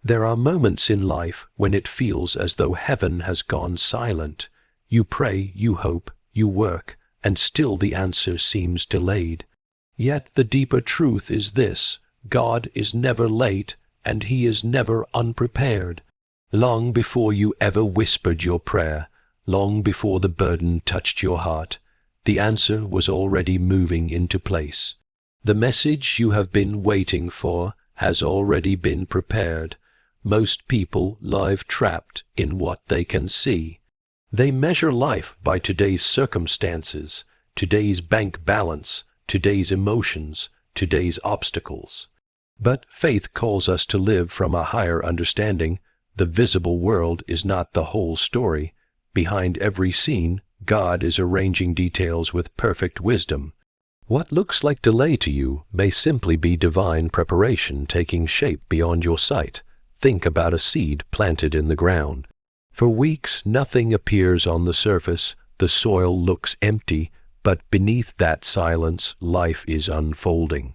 There are moments in life when it feels as though heaven has gone silent. You pray, you hope, you work, and still the answer seems delayed. Yet the deeper truth is this: God is never late, and He is never unprepared. Long before you ever whispered your prayer, long before the burden touched your heart, the answer was already moving into place. The message you have been waiting for has already been prepared. Most people live trapped in what they can see. They measure life by today's circumstances, today's bank balance, today's emotions, today's obstacles. But faith calls us to live from a higher understanding. The visible world is not the whole story. Behind every scene, God is arranging details with perfect wisdom. What looks like delay to you may simply be divine preparation taking shape beyond your sight. Think about a seed planted in the ground. For weeks, nothing appears on the surface. The soil looks empty, but beneath that silence, life is unfolding.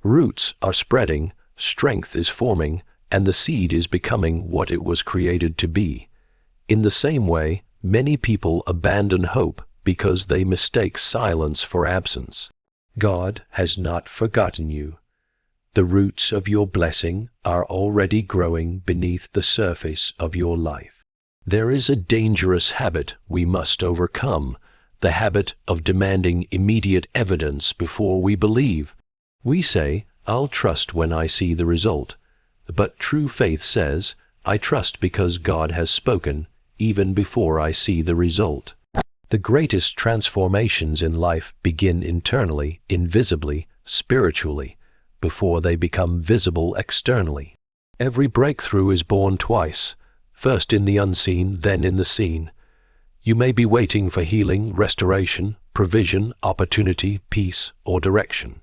Roots are spreading, strength is forming, and the seed is becoming what it was created to be. In the same way, many people abandon hope because they mistake silence for absence. God has not forgotten you. The roots of your blessing are already growing beneath the surface of your life. There is a dangerous habit we must overcome, the habit of demanding immediate evidence before we believe. We say, "I'll trust when I see the result." But true faith says, "I trust because God has spoken, even before I see the result." The greatest transformations in life begin internally, invisibly, spiritually, before they become visible externally. Every breakthrough is born twice, first in the unseen, then in the seen. You may be waiting for healing, restoration, provision, opportunity, peace, or direction.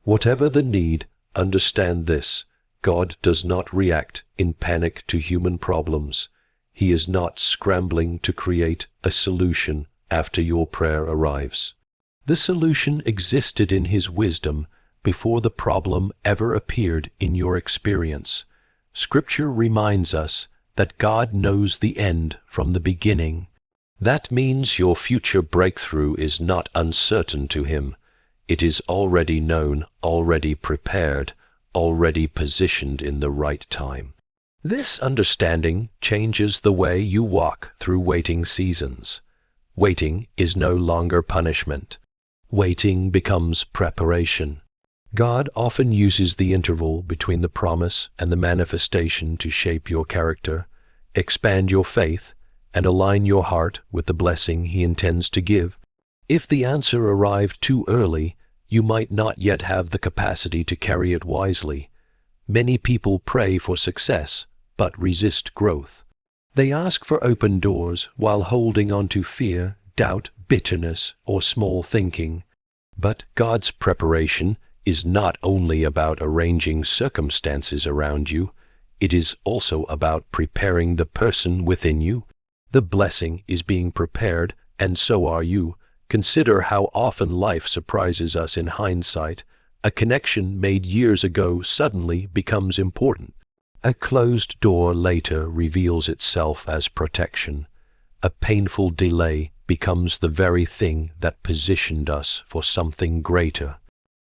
Whatever the need, understand this: God does not react in panic to human problems. He is not scrambling to create a solution after your prayer arrives. The solution existed in His wisdom before the problem ever appeared in your experience. Scripture reminds us that God knows the end from the beginning. That means your future breakthrough is not uncertain to Him. It is already known, already prepared, already positioned in the right time. This understanding changes the way you walk through waiting seasons. Waiting is no longer punishment. Waiting becomes preparation. God often uses the interval between the promise and the manifestation to shape your character, expand your faith, and align your heart with the blessing He intends to give. If the answer arrived too early, you might not yet have the capacity to carry it wisely. Many people pray for success, but resist growth. They ask for open doors while holding on to fear, doubt, bitterness, or small thinking. But God's preparation is not only about arranging circumstances around you, it is also about preparing the person within you. The blessing is being prepared, and so are you. Consider how often life surprises us in hindsight. A connection made years ago suddenly becomes important. A closed door later reveals itself as protection. A painful delay becomes the very thing that positioned us for something greater.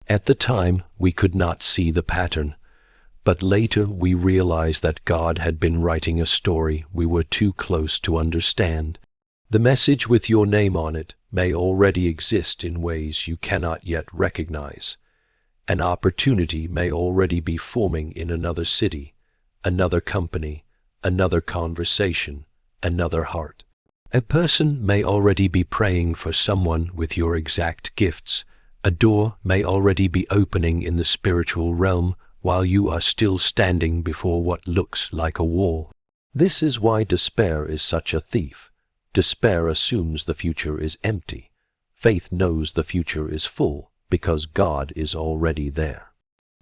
At the time, we could not see the pattern, but later we realized that God had been writing a story we were too close to understand. The message with your name on it may already exist in ways you cannot yet recognize. An opportunity may already be forming in another city, another company, another conversation, another heart. A person may already be praying for someone with your exact gifts. A door may already be opening in the spiritual realm while you are still standing before what looks like a wall. This is why despair is such a thief. Despair assumes the future is empty. Faith knows the future is full because God is already there.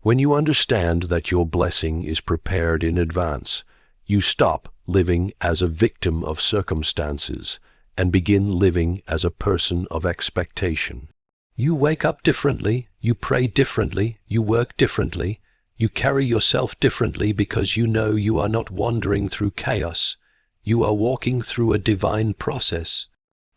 When you understand that your blessing is prepared in advance, you stop living as a victim of circumstances and begin living as a person of expectation. You wake up differently, you pray differently, you work differently, You carry yourself differently because you know you are not wandering through chaos. You are walking through a divine process.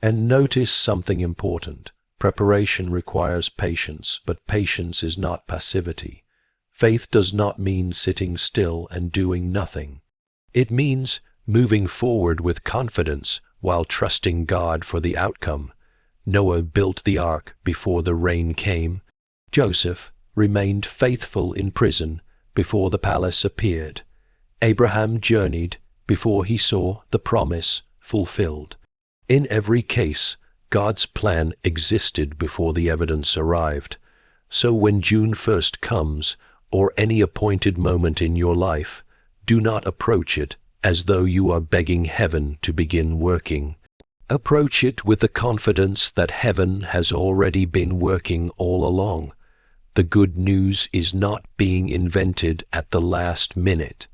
And notice something important. Preparation requires patience, but patience is not passivity. Faith does not mean sitting still and doing nothing. It means moving forward with confidence while trusting God for the outcome. Noah built the ark before the rain came. Joseph remained faithful in prison before the palace appeared. Abraham journeyed before he saw the promise fulfilled. In every case, God's plan existed before the evidence arrived. So when June 1st comes, or any appointed moment in your life, do not approach it as though you are begging heaven to begin working. Approach it with the confidence that heaven has already been working all along. The good news is not being invented at the last minute.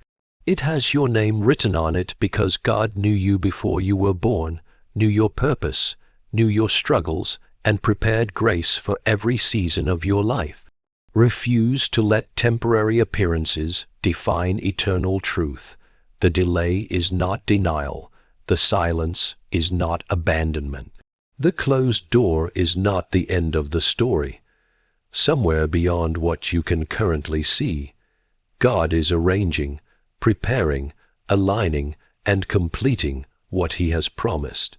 It has your name written on it because God knew you before you were born, knew your purpose, knew your struggles, and prepared grace for every season of your life. Refuse to let temporary appearances define eternal truth. The delay is not denial. The silence is not abandonment. The closed door is not the end of the story. Somewhere beyond what you can currently see, God is arranging, preparing, aligning, and completing what He has promised.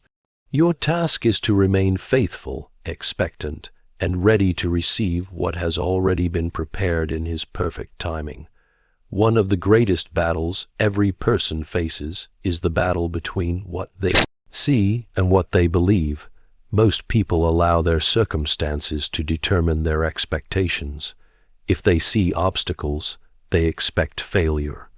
Your task is to remain faithful, expectant, and ready to receive what has already been prepared in His perfect timing. One of the greatest battles every person faces is the battle between what they see and what they believe. Most people allow their circumstances to determine their expectations. If they see obstacles, they expect failure.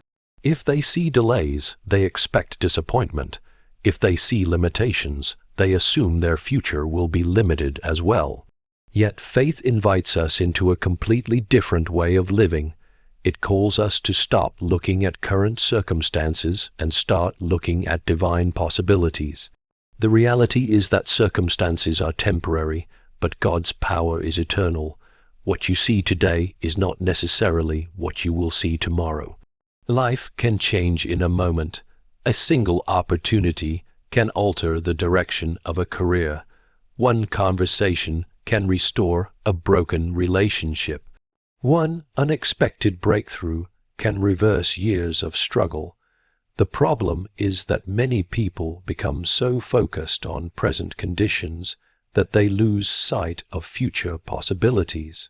If they see delays, they expect disappointment. If they see limitations, they assume their future will be limited as well. Yet faith invites us into a completely different way of living. It calls us to stop looking at current circumstances and start looking at divine possibilities. The reality is that circumstances are temporary, but God's power is eternal. What you see today is not necessarily what you will see tomorrow. Life can change in a moment. A single opportunity can alter the direction of a career. One conversation can restore a broken relationship. One unexpected breakthrough can reverse years of struggle. The problem is that many people become so focused on present conditions that they lose sight of future possibilities.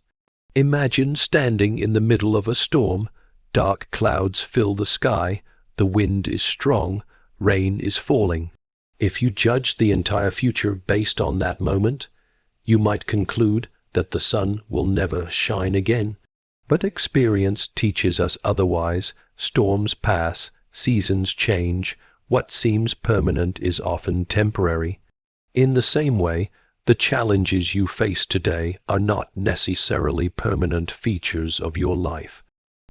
Imagine standing in the middle of a storm. Dark clouds fill the sky, the wind is strong, rain is falling. If you judge the entire future based on that moment, you might conclude that the sun will never shine again. But experience teaches us otherwise. Storms pass, seasons change. What seems permanent is often temporary. In the same way, the challenges you face today are not necessarily permanent features of your life.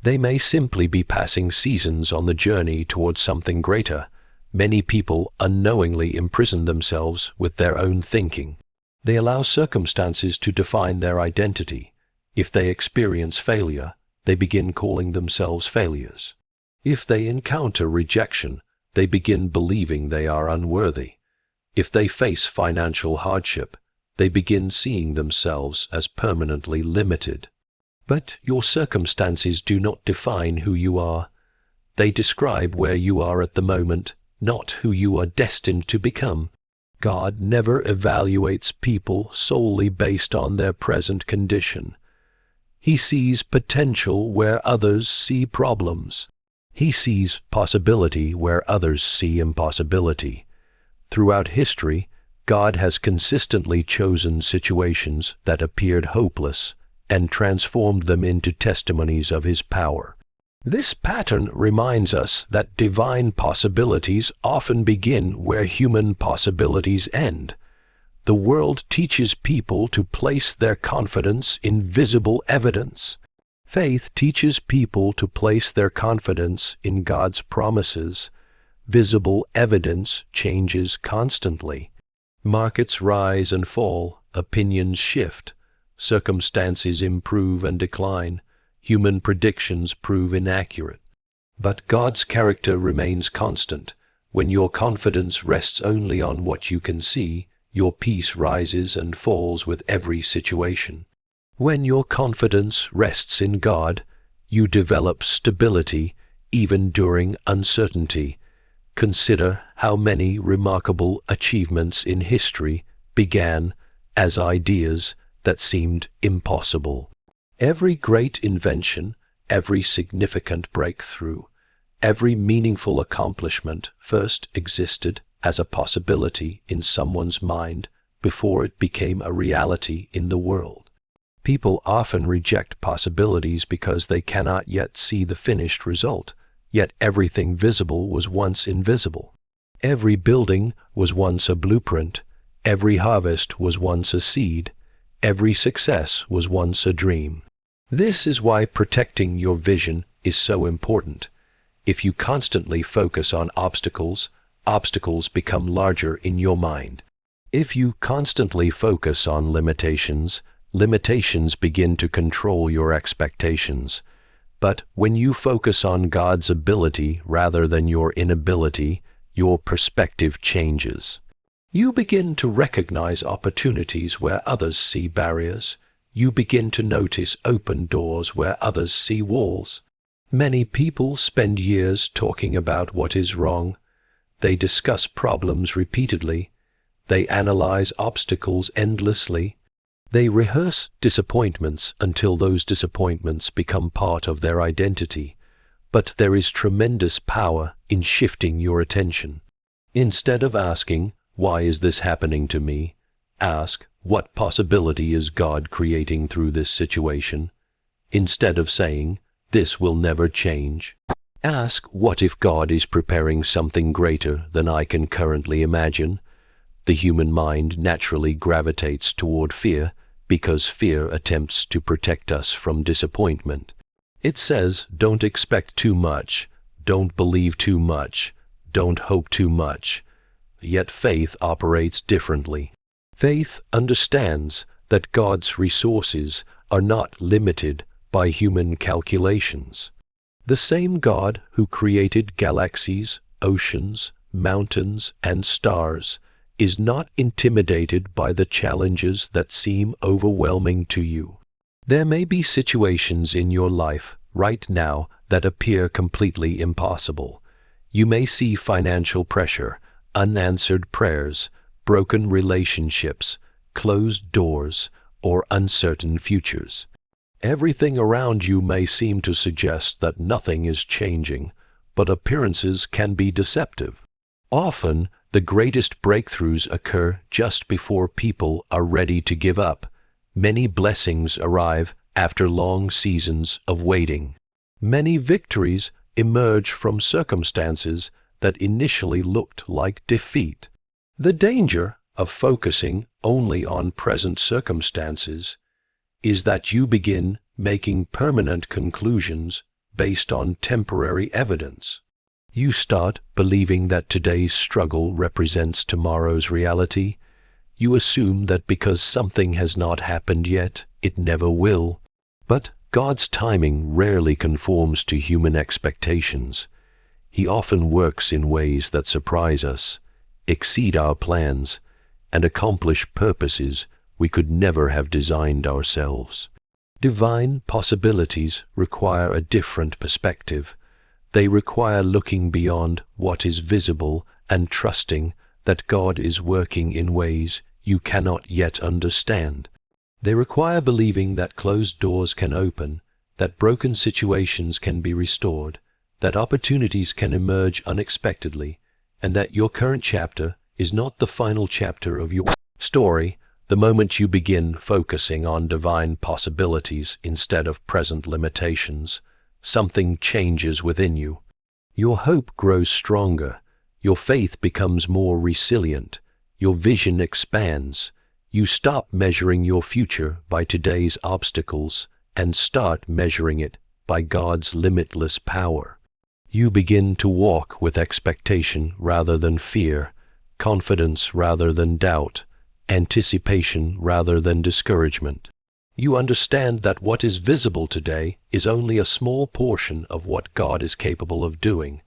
They may simply be passing seasons on the journey towards something greater. Many people unknowingly imprison themselves with their own thinking. They allow circumstances to define their identity. If they experience failure, they begin calling themselves failures. If they encounter rejection, they begin believing they are unworthy. If they face financial hardship, they begin seeing themselves as permanently limited. But your circumstances do not define who you are. They describe where you are at the moment, not who you are destined to become. God never evaluates people solely based on their present condition. He sees potential where others see problems. He sees possibility where others see impossibility. Throughout history, God has consistently chosen situations that appeared hopeless and transformed them into testimonies of His power. This pattern reminds us that divine possibilities often begin where human possibilities end. The world teaches people to place their confidence in visible evidence. Faith teaches people to place their confidence in God's promises. Visible evidence changes constantly. Markets rise and fall, opinions shift, circumstances improve and decline, human predictions prove inaccurate. But God's character remains constant. When your confidence rests only on what you can see, your peace rises and falls with every situation. When your confidence rests in God, you develop stability even during uncertainty. Consider how many remarkable achievements in history began as ideas that seemed impossible. Every great invention, every significant breakthrough, every meaningful accomplishment first existed as a possibility in someone's mind before it became a reality in the world. People often reject possibilities because they cannot yet see the finished result, yet everything visible was once invisible. Every building was once a blueprint, every harvest was once a seed, every success was once a dream. This is why protecting your vision is so important. If you constantly focus on obstacles, obstacles become larger in your mind. If you constantly focus on limitations, limitations begin to control your expectations. But when you focus on God's ability rather than your inability, your perspective changes. You begin to recognize opportunities where others see barriers. You begin to notice open doors where others see walls. Many people spend years talking about what is wrong. They discuss problems repeatedly. They analyze obstacles endlessly. They rehearse disappointments until those disappointments become part of their identity. But there is tremendous power in shifting your attention. Instead of asking, "Why is this happening to me?" ask, "What possibility is God creating through this situation?" Instead of saying, "This will never change," ask, "What if God is preparing something greater than I can currently imagine?" The human mind naturally gravitates toward fear because fear attempts to protect us from disappointment. It says, "Don't expect too much, don't believe too much, don't hope too much." Yet faith operates differently. Faith understands that God's resources are not limited by human calculations. The same God who created galaxies, oceans, mountains, and stars is not intimidated by the challenges that seem overwhelming to you. There may be situations in your life right now that appear completely impossible. You may see financial pressure, unanswered prayers, broken relationships, closed doors, or uncertain futures. Everything around you may seem to suggest that nothing is changing, but appearances can be deceptive. Often, the greatest breakthroughs occur just before people are ready to give up. Many blessings arrive after long seasons of waiting. Many victories emerge from circumstances that initially looked like defeat. The danger of focusing only on present circumstances is that you begin making permanent conclusions based on temporary evidence. You start believing that today's struggle represents tomorrow's reality. You assume that because something has not happened yet, it never will. But God's timing rarely conforms to human expectations. He often works in ways that surprise us, exceed our plans, and accomplish purposes we could never have designed ourselves. Divine possibilities require a different perspective. They require looking beyond what is visible and trusting that God is working in ways you cannot yet understand. They require believing that closed doors can open, that broken situations can be restored, that opportunities can emerge unexpectedly, and that your current chapter is not the final chapter of your story. The moment you begin focusing on divine possibilities instead of present limitations, something changes within you. Your hope grows stronger, your faith becomes more resilient, your vision expands. You stop measuring your future by today's obstacles and start measuring it by God's limitless power. You begin to walk with expectation rather than fear, confidence rather than doubt, anticipation rather than discouragement. You understand that what is visible today is only a small portion of what God is capable of doing,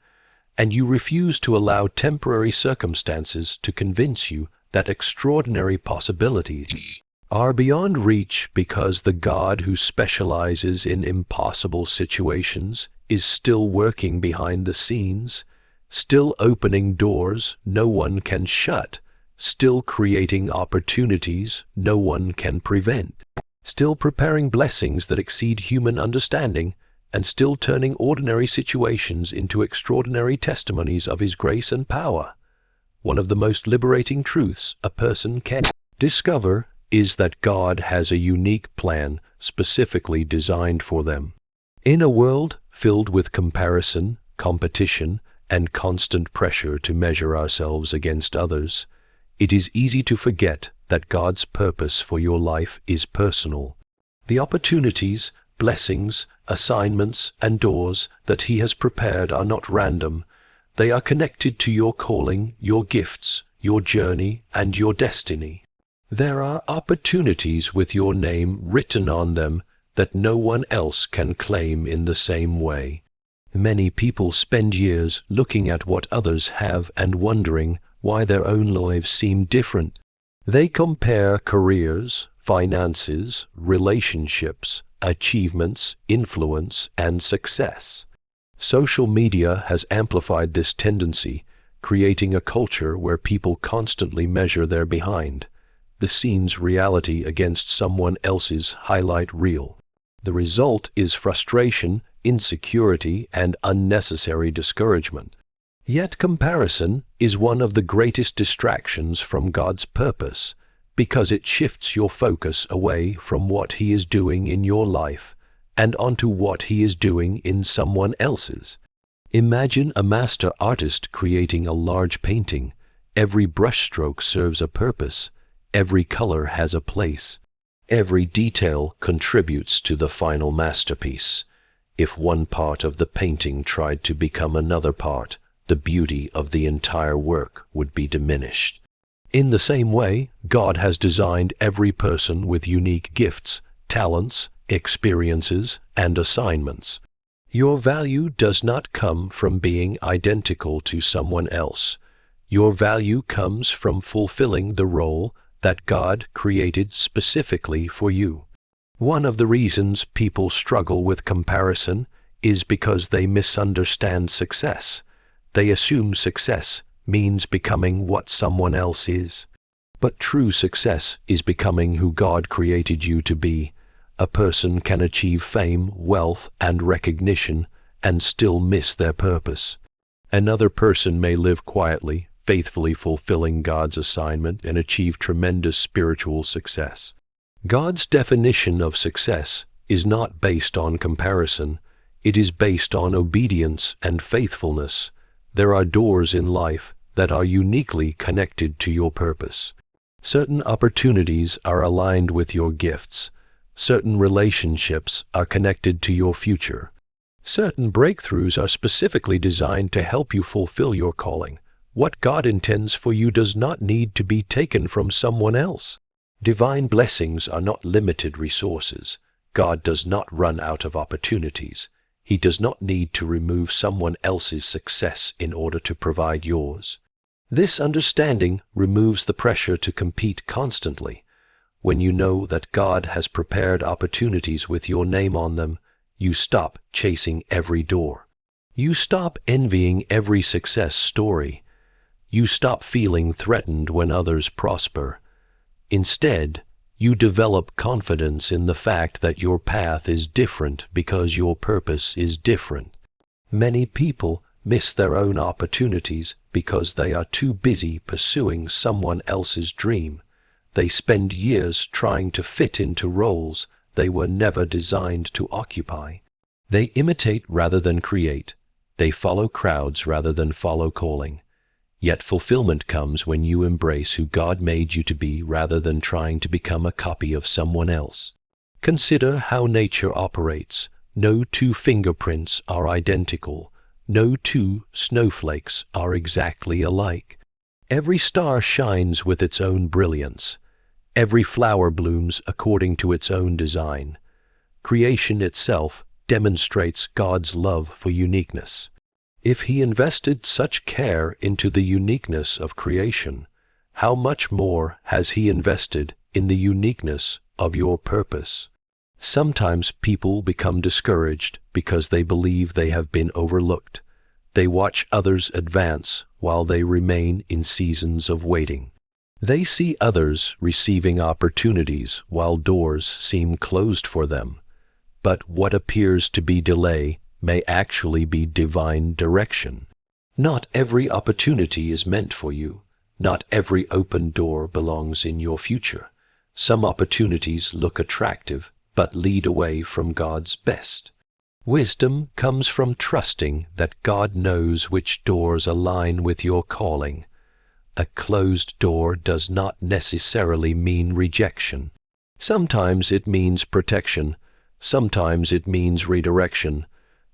and you refuse to allow temporary circumstances to convince you that extraordinary possibilities are beyond reach because the God who specializes in impossible situations is still working behind the scenes, still opening doors no one can shut, still creating opportunities no one can prevent, still preparing blessings that exceed human understanding, and still turning ordinary situations into extraordinary testimonies of His grace and power. One of the most liberating truths a person can discover is that God has a unique plan specifically designed for them. In a world filled with comparison, competition, and constant pressure to measure ourselves against others, it is easy to forget that God's purpose for your life is personal. The opportunities, blessings, assignments, and doors that He has prepared are not random. They are connected to your calling, your gifts, your journey, and your destiny. There are opportunities with your name written on them that no one else can claim in the same way. Many people spend years looking at what others have and wondering why their own lives seem different. They compare careers, finances, relationships, achievements, influence, and success. Social media has amplified this tendency, creating a culture where people constantly measure their behind-the-scenes reality against someone else's highlight reel. The result is frustration, insecurity, and unnecessary discouragement. Yet comparison is one of the greatest distractions from God's purpose, because it shifts your focus away from what He is doing in your life and onto what He is doing in someone else's. Imagine a master artist creating a large painting. Every brushstroke serves a purpose. Every color has a place. Every detail contributes to the final masterpiece. If one part of the painting tried to become another part, the beauty of the entire work would be diminished. In the same way, God has designed every person with unique gifts, talents, experiences, and assignments. Your value does not come from being identical to someone else. Your value comes from fulfilling the role that God created specifically for you. One of the reasons people struggle with comparison is because they misunderstand success. They assume success means becoming what someone else is. But true success is becoming who God created you to be. A person can achieve fame, wealth, and recognition and still miss their purpose. Another person may live quietly, faithfully fulfilling God's assignment and achieve tremendous spiritual success. God's definition of success is not based on comparison. It is based on obedience and faithfulness. There are doors in life that are uniquely connected to your purpose. Certain opportunities are aligned with your gifts. Certain relationships are connected to your future. Certain breakthroughs are specifically designed to help you fulfill your calling. What God intends for you does not need to be taken from someone else. Divine blessings are not limited resources. God does not run out of opportunities. He does not need to remove someone else's success in order to provide yours. This understanding removes the pressure to compete constantly. When you know that God has prepared opportunities with your name on them, you stop chasing every door. You stop envying every success story. You stop feeling threatened when others prosper. Instead, you develop confidence in the fact that your path is different because your purpose is different. Many people miss their own opportunities because they are too busy pursuing someone else's dream. They spend years trying to fit into roles they were never designed to occupy. They imitate rather than create. They follow crowds rather than follow calling. Yet fulfillment comes when you embrace who God made you to be rather than trying to become a copy of someone else. Consider how nature operates. No two fingerprints are identical. No two snowflakes are exactly alike. Every star shines with its own brilliance. Every flower blooms according to its own design. Creation itself demonstrates God's love for uniqueness. If He invested such care into the uniqueness of creation, how much more has He invested in the uniqueness of your purpose? Sometimes people become discouraged because they believe they have been overlooked. They watch others advance while they remain in seasons of waiting. They see others receiving opportunities while doors seem closed for them. But what appears to be delay may actually be divine direction. Not every opportunity is meant for you. Not every open door belongs in your future. Some opportunities look attractive, but lead away from God's best. Wisdom comes from trusting that God knows which doors align with your calling. A closed door does not necessarily mean rejection. Sometimes it means protection. Sometimes it means redirection.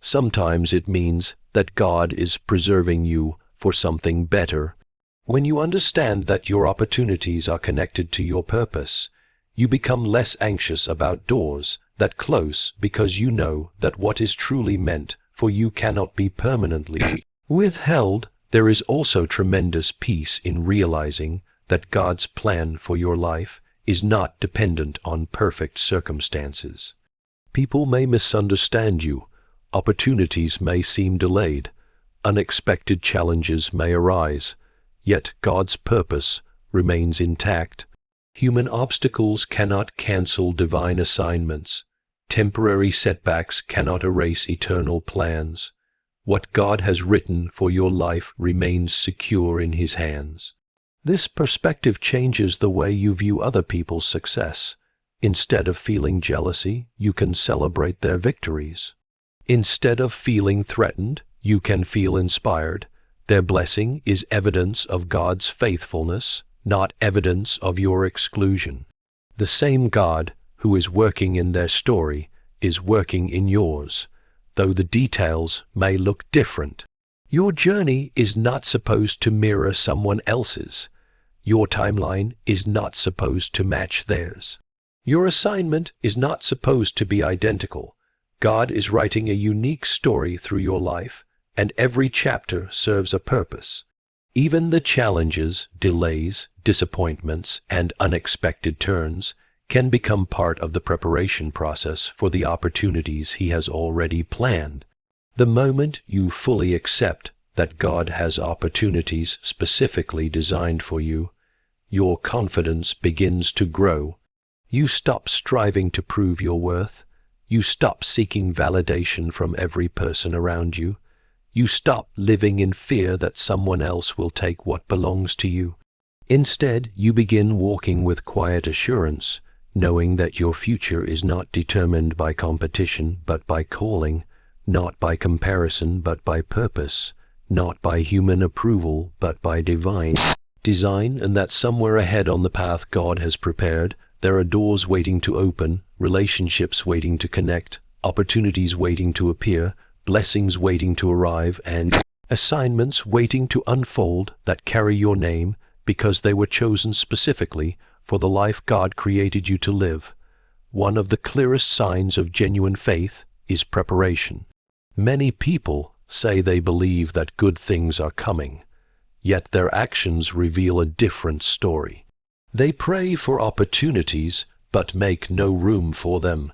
Sometimes it means that God is preserving you for something better. When you understand that your opportunities are connected to your purpose, you become less anxious about doors that close because you know that what is truly meant for you cannot be permanently withheld. There is also tremendous peace in realizing that God's plan for your life is not dependent on perfect circumstances. People may misunderstand you. Opportunities may seem delayed. Unexpected challenges may arise. Yet God's purpose remains intact. Human obstacles cannot cancel divine assignments. Temporary setbacks cannot erase eternal plans. What God has written for your life remains secure in His hands. This perspective changes the way you view other people's success. Instead of feeling jealousy, you can celebrate their victories. Instead of feeling threatened, you can feel inspired. Their blessing is evidence of God's faithfulness, not evidence of your exclusion. The same God who is working in their story is working in yours, though the details may look different. Your journey is not supposed to mirror someone else's. Your timeline is not supposed to match theirs. Your assignment is not supposed to be identical. God is writing a unique story through your life, and every chapter serves a purpose. Even the challenges, delays, disappointments, and unexpected turns can become part of the preparation process for the opportunities He has already planned. The moment you fully accept that God has opportunities specifically designed for you, your confidence begins to grow. You stop striving to prove your worth. You stop seeking validation from every person around you. You stop living in fear that someone else will take what belongs to you. Instead, you begin walking with quiet assurance, knowing that your future is not determined by competition but by calling, not by comparison but by purpose, not by human approval but by divine design, and that somewhere ahead on the path God has prepared, there are doors waiting to open, relationships waiting to connect, opportunities waiting to appear, blessings waiting to arrive, and assignments waiting to unfold that carry your name because they were chosen specifically for the life God created you to live. One of the clearest signs of genuine faith is preparation. Many people say they believe that good things are coming, yet their actions reveal a different story. They pray for opportunities but make no room for them.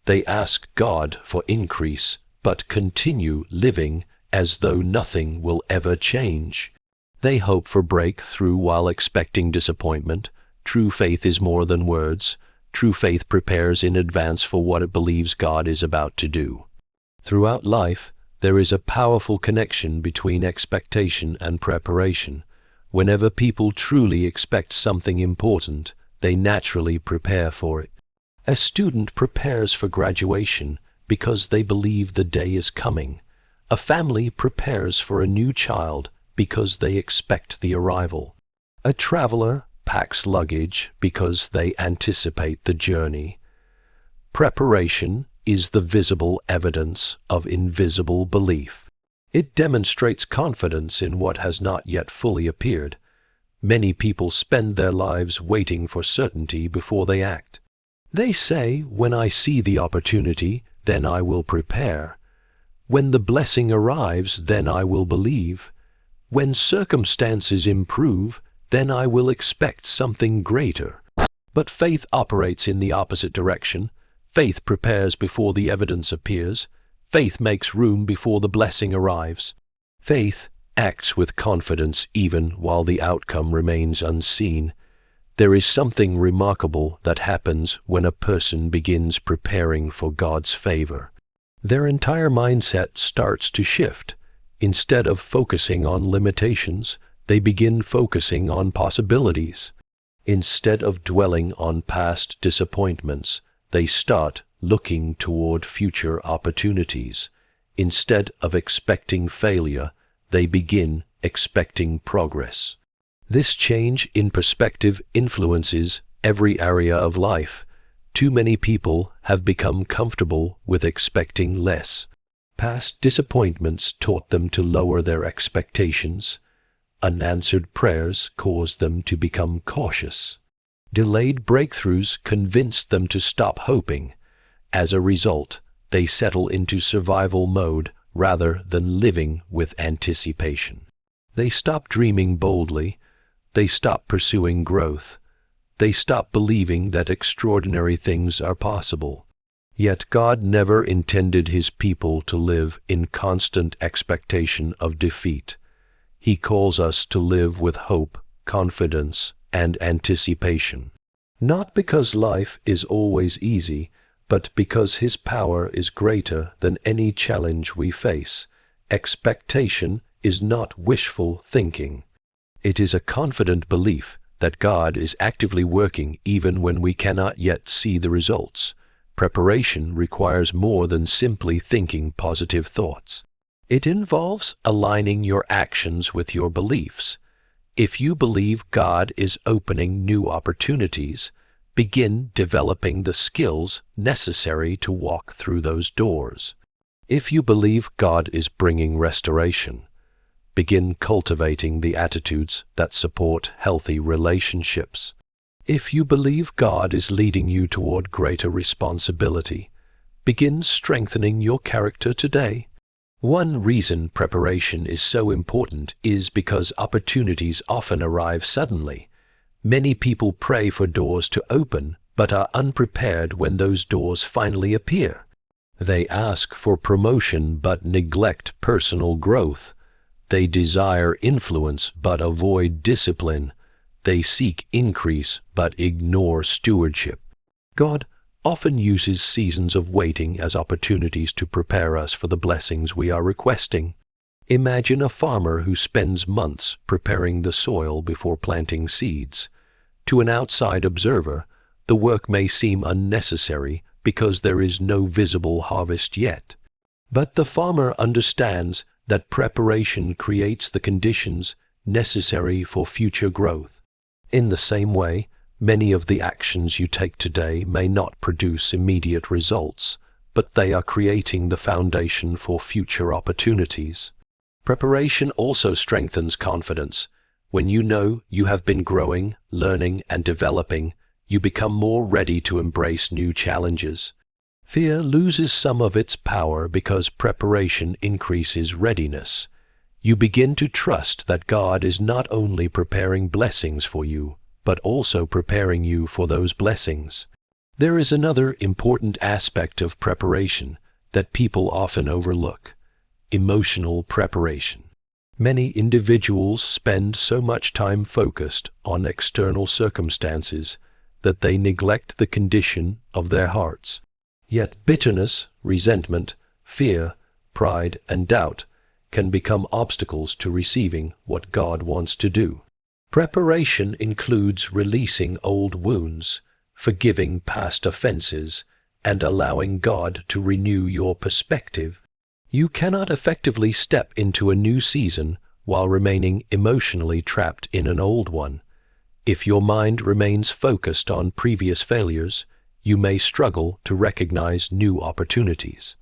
They ask God for increase but continue living as though nothing will ever change. They hope for breakthrough while expecting disappointment. True faith is more than words. True faith prepares in advance for what it believes God is about to do. Throughout life, there is a powerful connection between expectation and preparation. Whenever people truly expect something important, they naturally prepare for it. A student prepares for graduation because they believe the day is coming. A family prepares for a new child because they expect the arrival. A traveler packs luggage because they anticipate the journey. Preparation is the visible evidence of invisible belief. It demonstrates confidence in what has not yet fully appeared. Many people spend their lives waiting for certainty before they act. They say, "When I see the opportunity, then I will prepare. When the blessing arrives, then I will believe. When circumstances improve, then I will expect something greater." But faith operates in the opposite direction. Faith prepares before the evidence appears. Faith makes room before the blessing arrives. Faith acts with confidence even while the outcome remains unseen. There is something remarkable that happens when a person begins preparing for God's favor. Their entire mindset starts to shift. Instead of focusing on limitations, they begin focusing on possibilities. Instead of dwelling on past disappointments, they start looking toward future opportunities. Instead of expecting failure, they begin expecting progress. This change in perspective influences every area of life. Too many people have become comfortable with expecting less. Past disappointments taught them to lower their expectations. Unanswered prayers caused them to become cautious. Delayed breakthroughs convinced them to stop hoping. As a result, they settle into survival mode rather than living with anticipation. They stop dreaming boldly. They stop pursuing growth. They stop believing that extraordinary things are possible. Yet God never intended His people to live in constant expectation of defeat. He calls us to live with hope, confidence, and anticipation. Not because life is always easy, but because His power is greater than any challenge we face. Expectation is not wishful thinking. It is a confident belief that God is actively working even when we cannot yet see the results. Preparation requires more than simply thinking positive thoughts. It involves aligning your actions with your beliefs. If you believe God is opening new opportunities, begin developing the skills necessary to walk through those doors. If you believe God is bringing restoration, begin cultivating the attitudes that support healthy relationships. If you believe God is leading you toward greater responsibility, begin strengthening your character today. One reason preparation is so important is because opportunities often arrive suddenly. Many people pray for doors to open, but are unprepared when those doors finally appear. They ask for promotion but neglect personal growth. They desire influence but avoid discipline. They seek increase but ignore stewardship. God often uses seasons of waiting as opportunities to prepare us for the blessings we are requesting. Imagine a farmer who spends months preparing the soil before planting seeds. To an outside observer, the work may seem unnecessary because there is no visible harvest yet. But the farmer understands that preparation creates the conditions necessary for future growth. In the same way, many of the actions you take today may not produce immediate results, but they are creating the foundation for future opportunities. Preparation also strengthens confidence. When you know you have been growing, learning, and developing, you become more ready to embrace new challenges. Fear loses some of its power because preparation increases readiness. You begin to trust that God is not only preparing blessings for you, but also preparing you for those blessings. There is another important aspect of preparation that people often overlook: emotional preparation. Many individuals spend so much time focused on external circumstances that they neglect the condition of their hearts. Yet bitterness, resentment, fear, pride, and doubt can become obstacles to receiving what God wants to do. Preparation includes releasing old wounds, forgiving past offenses, and allowing God to renew your perspective. You cannot effectively step into a new season while remaining emotionally trapped in an old one. If your mind remains focused on previous failures, you may struggle to recognize new opportunities.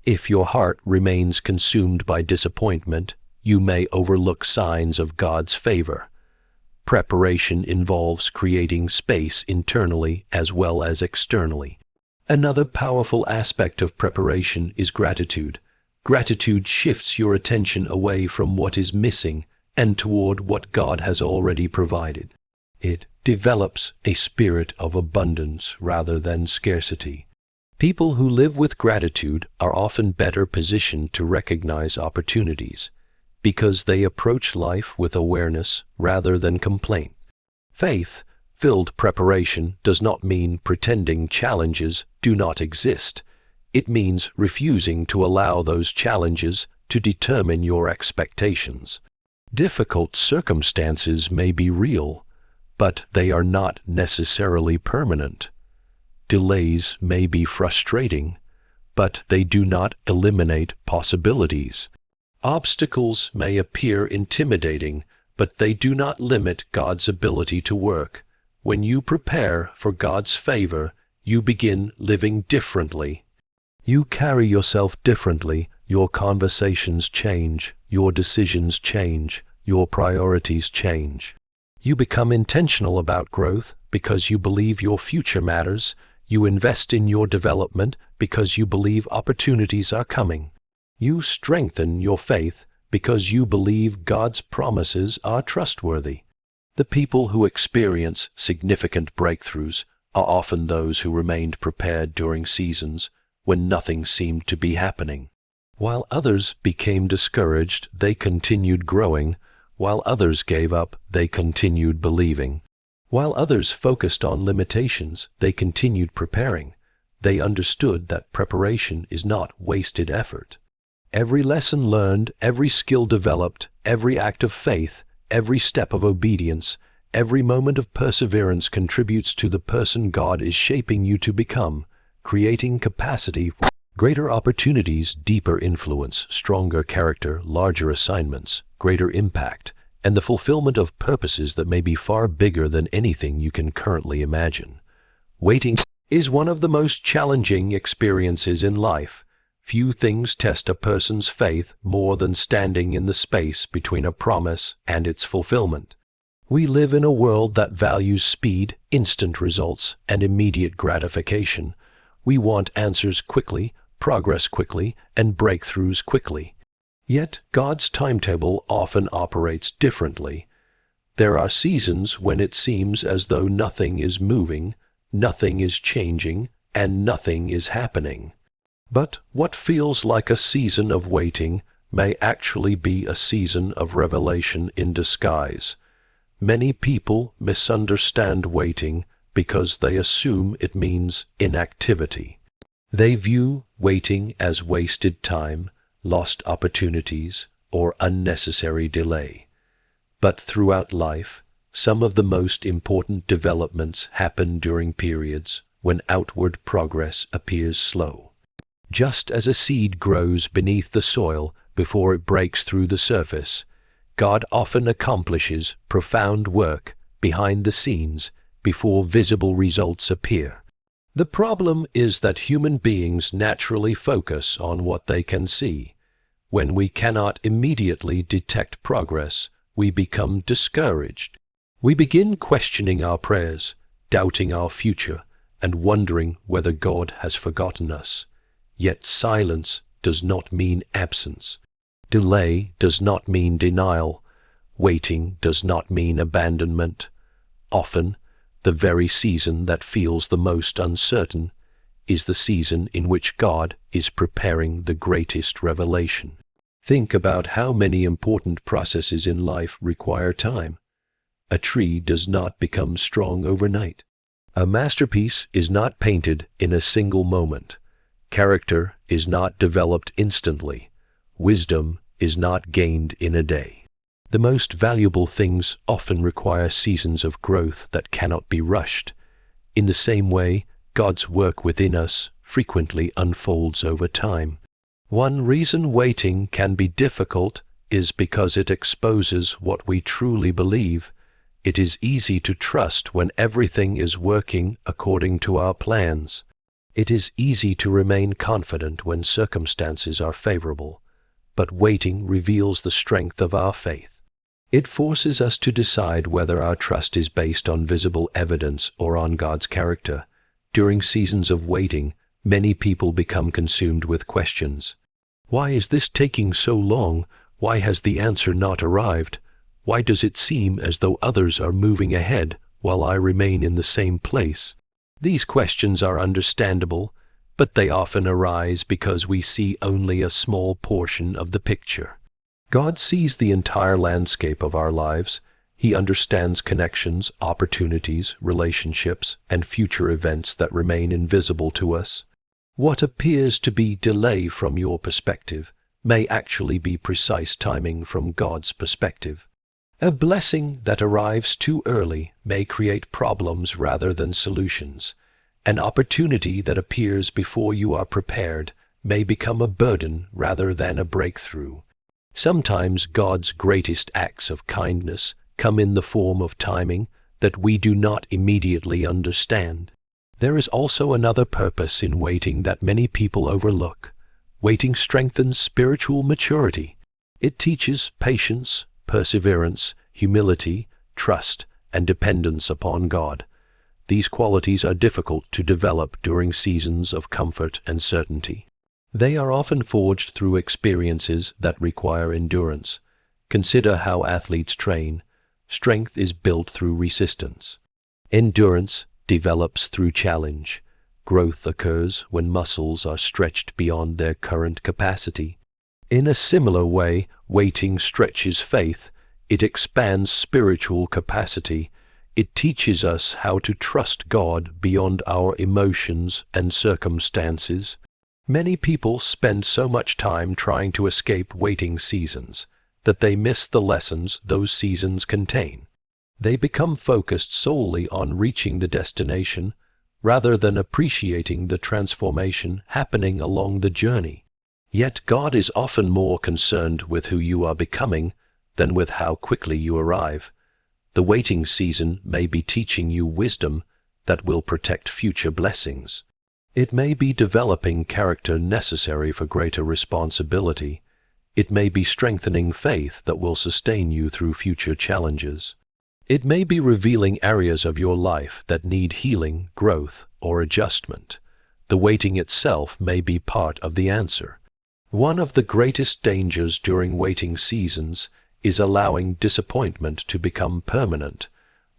If your heart remains consumed by disappointment, you may overlook signs of God's favor. Preparation involves creating space internally as well as externally. Another powerful aspect of preparation is gratitude. Gratitude shifts your attention away from what is missing and toward what God has already provided. It develops a spirit of abundance rather than scarcity. People who live with gratitude are often better positioned to recognize opportunities because they approach life with awareness rather than complaint. Faith-filled preparation does not mean pretending challenges do not exist. It means refusing to allow those challenges to determine your expectations. Difficult circumstances may be real, but they are not necessarily permanent. Delays may be frustrating, but they do not eliminate possibilities. Obstacles may appear intimidating, but they do not limit God's ability to work. When you prepare for God's favor, you begin living differently. You carry yourself differently, your conversations change, your decisions change, your priorities change. You become intentional about growth because you believe your future matters. You invest in your development because you believe opportunities are coming. You strengthen your faith because you believe God's promises are trustworthy. The people who experience significant breakthroughs are often those who remained prepared during seasons when nothing seemed to be happening. While others became discouraged, they continued growing. While others gave up, they continued believing. While others focused on limitations, they continued preparing. They understood that preparation is not wasted effort. Every lesson learned, every skill developed, every act of faith, every step of obedience, every moment of perseverance contributes to the person God is shaping you to become, creating capacity for greater opportunities, deeper influence, stronger character, larger assignments, greater impact, and the fulfillment of purposes that may be far bigger than anything you can currently imagine. Waiting is one of the most challenging experiences in life. Few things test a person's faith more than standing in the space between a promise and its fulfillment. We live in a world that values speed, instant results, and immediate gratification. We want answers quickly, progress quickly, and breakthroughs quickly. Yet God's timetable often operates differently. There are seasons when it seems as though nothing is moving, nothing is changing, and nothing is happening. But what feels like a season of waiting may actually be a season of revelation in disguise. Many people misunderstand waiting because they assume it means inactivity. They view waiting as wasted time, lost opportunities, or unnecessary delay. But throughout life, some of the most important developments happen during periods when outward progress appears slow. Just as a seed grows beneath the soil before it breaks through the surface, God often accomplishes profound work behind the scenes before visible results appear. The problem is that human beings naturally focus on what they can see. When we cannot immediately detect progress, we become discouraged. We begin questioning our prayers, doubting our future, and wondering whether God has forgotten us. Yet silence does not mean absence. Delay does not mean denial. Waiting does not mean abandonment. Often, the very season that feels the most uncertain is the season in which God is preparing the greatest revelation. Think about how many important processes in life require time. A tree does not become strong overnight. A masterpiece is not painted in a single moment. Character is not developed instantly. Wisdom is not gained in a day. The most valuable things often require seasons of growth that cannot be rushed. In the same way, God's work within us frequently unfolds over time. One reason waiting can be difficult is because it exposes what we truly believe. It is easy to trust when everything is working according to our plans. It is easy to remain confident when circumstances are favorable, but waiting reveals the strength of our faith. It forces us to decide whether our trust is based on visible evidence or on God's character. During seasons of waiting, many people become consumed with questions. Why is this taking so long? Why has the answer not arrived? Why does it seem as though others are moving ahead while I remain in the same place? These questions are understandable, but they often arise because we see only a small portion of the picture. God sees the entire landscape of our lives. He understands connections, opportunities, relationships, and future events that remain invisible to us. What appears to be delay from your perspective may actually be precise timing from God's perspective. A blessing that arrives too early may create problems rather than solutions. An opportunity that appears before you are prepared may become a burden rather than a breakthrough. Sometimes God's greatest acts of kindness come in the form of timing that we do not immediately understand. There is also another purpose in waiting that many people overlook. Waiting strengthens spiritual maturity. It teaches patience, perseverance, humility, trust, and dependence upon God. These qualities are difficult to develop during seasons of comfort and certainty. They are often forged through experiences that require endurance. Consider how athletes train. Strength is built through resistance. Endurance develops through challenge. Growth occurs when muscles are stretched beyond their current capacity. In a similar way, waiting stretches faith. It expands spiritual capacity. It teaches us how to trust God beyond our emotions and circumstances. Many people spend so much time trying to escape waiting seasons that they miss the lessons those seasons contain. They become focused solely on reaching the destination rather than appreciating the transformation happening along the journey. Yet God is often more concerned with who you are becoming than with how quickly you arrive. The waiting season may be teaching you wisdom that will protect future blessings. It may be developing character necessary for greater responsibility. It may be strengthening faith that will sustain you through future challenges. It may be revealing areas of your life that need healing, growth, or adjustment. The waiting itself may be part of the answer. One of the greatest dangers during waiting seasons is allowing disappointment to become permanent.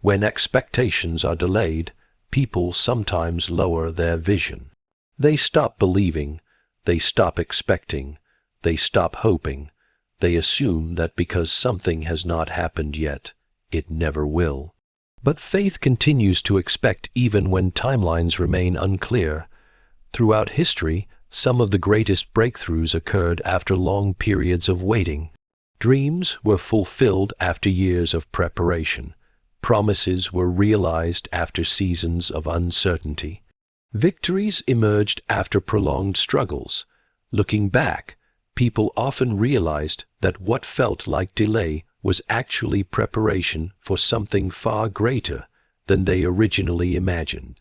When expectations are delayed, people sometimes lower their vision. They stop believing, they stop expecting, they stop hoping. They assume that because something has not happened yet, it never will. But faith continues to expect even when timelines remain unclear. Throughout history, some of the greatest breakthroughs occurred after long periods of waiting. Dreams were fulfilled after years of preparation. Promises were realized after seasons of uncertainty. Victories emerged after prolonged struggles. Looking back, people often realized that what felt like delay was actually preparation for something far greater than they originally imagined.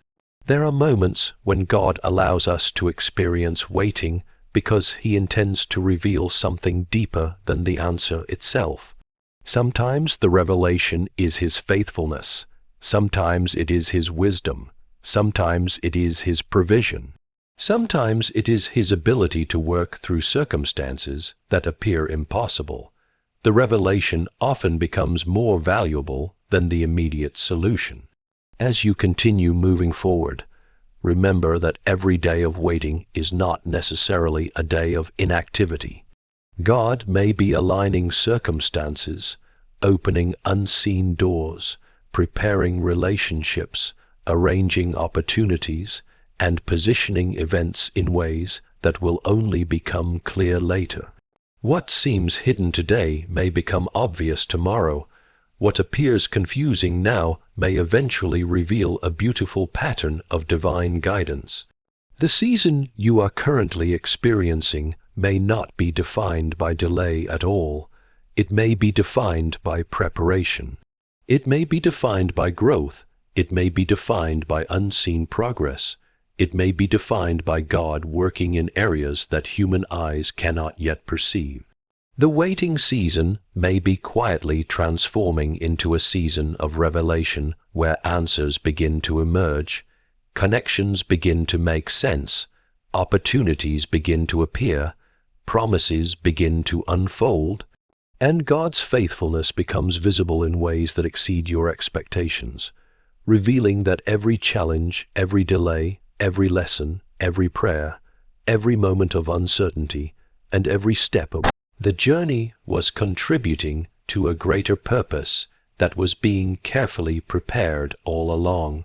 There are moments when God allows us to experience waiting because He intends to reveal something deeper than the answer itself. Sometimes the revelation is His faithfulness. Sometimes it is His wisdom. Sometimes it is His provision. Sometimes it is His ability to work through circumstances that appear impossible. The revelation often becomes more valuable than the immediate solution. As you continue moving forward, remember that every day of waiting is not necessarily a day of inactivity. God may be aligning circumstances, opening unseen doors, preparing relationships, arranging opportunities, and positioning events in ways that will only become clear later. What seems hidden today may become obvious tomorrow. What appears confusing now may eventually reveal a beautiful pattern of divine guidance. The season you are currently experiencing may not be defined by delay at all. It may be defined by preparation. It may be defined by growth. It may be defined by unseen progress. It may be defined by God working in areas that human eyes cannot yet perceive. The waiting season may be quietly transforming into a season of revelation where answers begin to emerge, connections begin to make sense, opportunities begin to appear, promises begin to unfold, and God's faithfulness becomes visible in ways that exceed your expectations, revealing that every challenge, every delay, every lesson, every prayer, every moment of uncertainty, and every step of the journey was contributing to a greater purpose that was being carefully prepared all along.